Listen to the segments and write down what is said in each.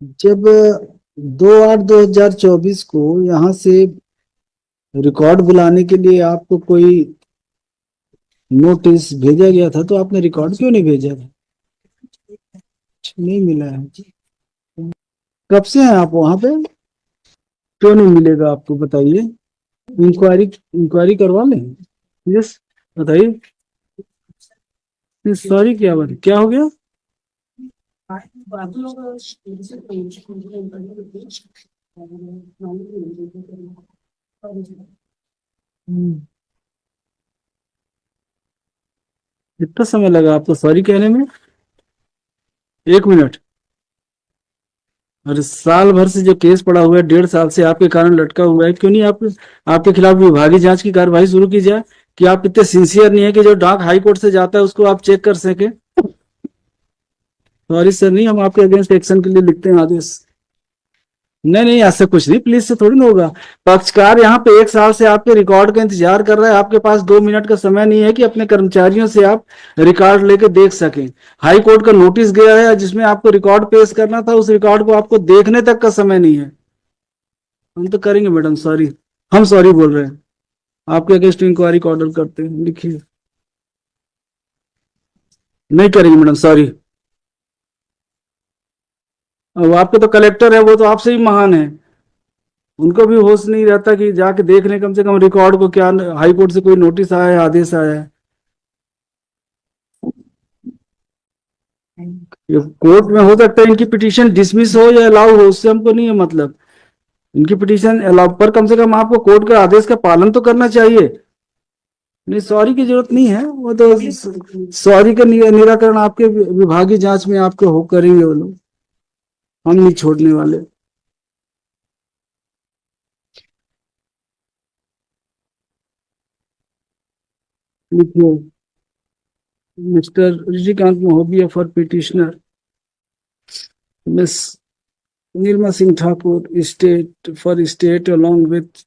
जब 2/8/2024 को यहाँ से रिकॉर्ड बुलाने के लिए आपको कोई नोटिस भेजा गया था, तो आपने रिकॉर्ड क्यों नहीं भेजा था? नहीं मिला है। कब से हैं आप वहां पे? क्यों नहीं मिलेगा आपको, बताइए। इंक्वायरी इंक्वायरी करवा लें। यस, बताइए। सॉरी, क्या बात, क्या हो गया? कितना समय लगा आपको सॉरी कहने में? 1 मिनट? और साल भर से जो केस पड़ा हुआ है, 1.5 साल से आपके कारण लटका हुआ है, क्यों नहीं आप आपके खिलाफ विभागीय जांच की कार्रवाई शुरू की जाए? कि आप इतने सिंसियर नहीं है कि जो डाक हाई कोर्ट से जाता है उसको आप चेक कर सके? सॉरी सर, नहीं, हम आपके अगेंस्ट एक्शन के लिए लिखते हैं आदेश। नहीं नहीं, ऐसा कुछ नहीं, प्लीज से थोड़ी ना होगा। पक्षकार यहाँ पे 1 साल से आपके रिकॉर्ड का इंतजार कर रहा है, आपके पास 2 मिनट का समय नहीं है कि अपने कर्मचारियों से आप रिकॉर्ड लेके देख सकें। हाई कोर्ट का नोटिस गया है जिसमें आपको रिकॉर्ड पेश करना था, उस रिकॉर्ड को आपको देखने तक का समय नहीं है। हम तो करेंगे मैडम सॉरी, हम सॉरी बोल रहे हैं। आपके अगेंस्ट इंक्वायरी का ऑर्डर करते हैं, लिखिए। नहीं करेंगे मैडम सॉरी। अब आपके तो कलेक्टर है, वो तो आपसे ही महान है, उनको भी होश नहीं रहता कि जाके देख लें कम से कम रिकॉर्ड को, क्या हाई कोर्ट से कोई नोटिस आया है, आदेश आया है। ये कोर्ट में हो सकता है इनकी पिटीशन डिसमिस हो या अलाउ हो, उससे हमको नहीं है मतलब। इनकी पिटीशन अलाउ, पर कम से कम आपको कोर्ट के आदेश का पालन तो करना चाहिए। नहीं, सॉरी की जरूरत नहीं है, वो तो सॉरी का निराकरण आपके विभागीय जांच में आपके हो करेंगे वो लोग, हम नहीं छोड़ने वाले। लिखिए, मिस्टर ऋषिकांत महोदय for petitioner, miss Nirma Singh Thakur, state for state along with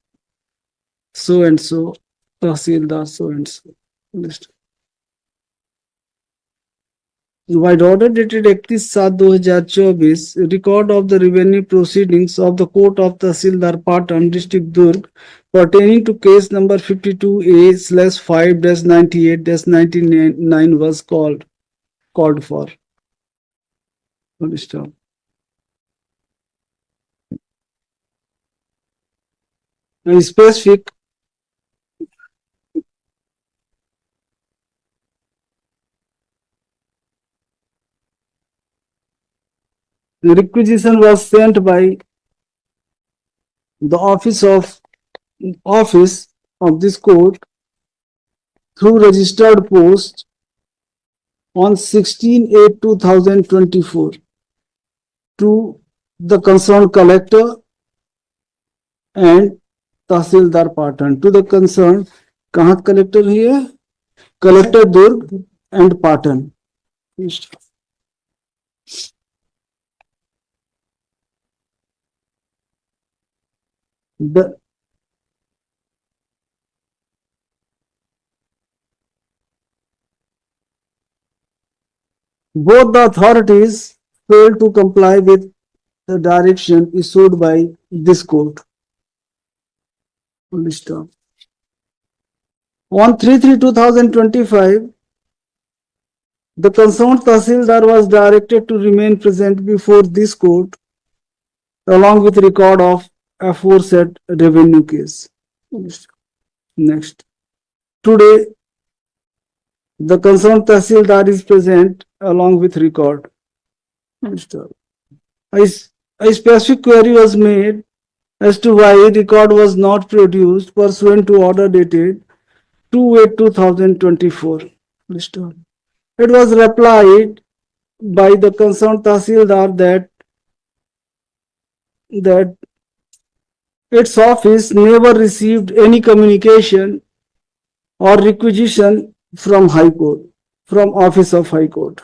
so and so, Tahsildar so and so. By order dated 31/7/2024, record of the revenue proceedings of the Court of Tahsildar Patan, District Durg, pertaining to case number 52A/5-98-99 was called for. Specific requisition was sent by the office of this court through registered post on 16/8/2024 to the concerned collector and Tahsildar Patan, to the concerned, कहाँ collector है? Collector Durg and Patan. Both the authorities failed to comply with the direction issued by this court. On 3/3/2025, the concerned Tahsildar was directed to remain present before this court along with record of aforesaid revenue case. Next. Today, the concerned Tahsildar is present along with record. A specific query was made as to why record was not produced pursuant to order dated 2/8/2024. It was replied by the concerned Tahsildar that its office never received any communication or requisition from High Court, from Office of High Court.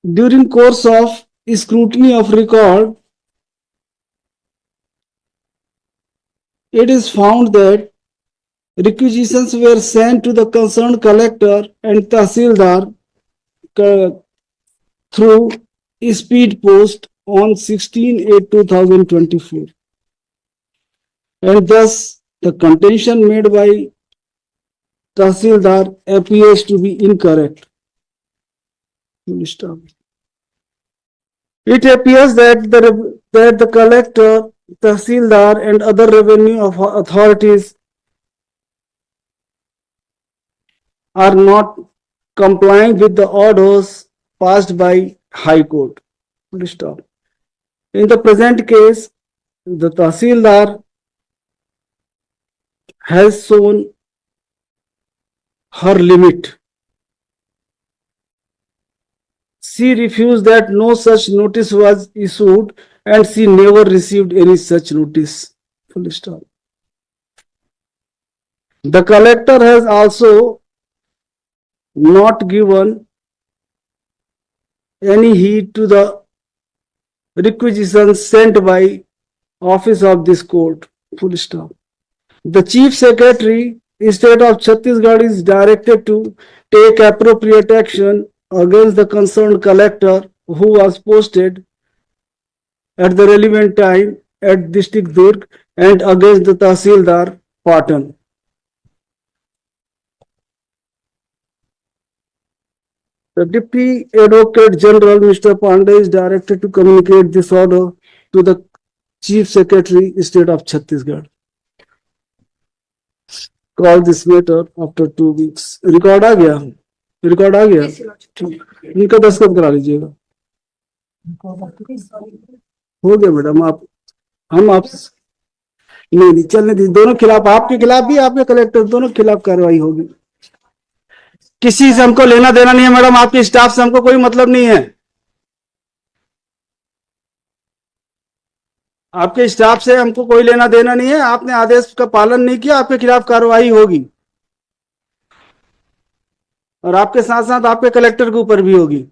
During course of scrutiny of record, it is found that requisitions were sent to the concerned collector and Tahsildar through speed post on 16/8/2024, and thus the contention made by Tahsildar appears to be incorrect. It appears that the collector, Tahsildar, and other revenue authorities are not complying with the orders passed by High Court. In the present case, the Tahsildar has shown her limit. She refused that no such notice was issued and she never received any such notice. Full stop. The collector has also not given any heed to the requisitions sent by office of this court. Full stop. The Chief Secretary, State of Chhattisgarh, is directed to take appropriate action against the concerned collector who was posted at the relevant time at District Durg and against the Tahsildar Patan. The Deputy Advocate General, Mr. Pandey, is directed to communicate this order to the Chief Secretary, State of Chhattisgarh. Call this matter after 2 weeks. Record आ गया? Record आ गया? इनका दस्तखत करा लीजिएगा. हो गया madam. हम आप नहीं चलने दीजिए. दोनों खिलाफ, आपके खिलाफ भी, आपके कलेक्टर, दोनों खिलाफ कार्रवाई होगी. किसी से हमको लेना देना नहीं है मैडम. आपके स्टाफ से हमको कोई मतलब नहीं है. आपके स्टाफ से हमको कोई लेना देना नहीं है. आपने आदेश का पालन नहीं किया, आपके खिलाफ कार्रवाई होगी और आपके साथ साथ आपके कलेक्टर के ऊपर भी होगी.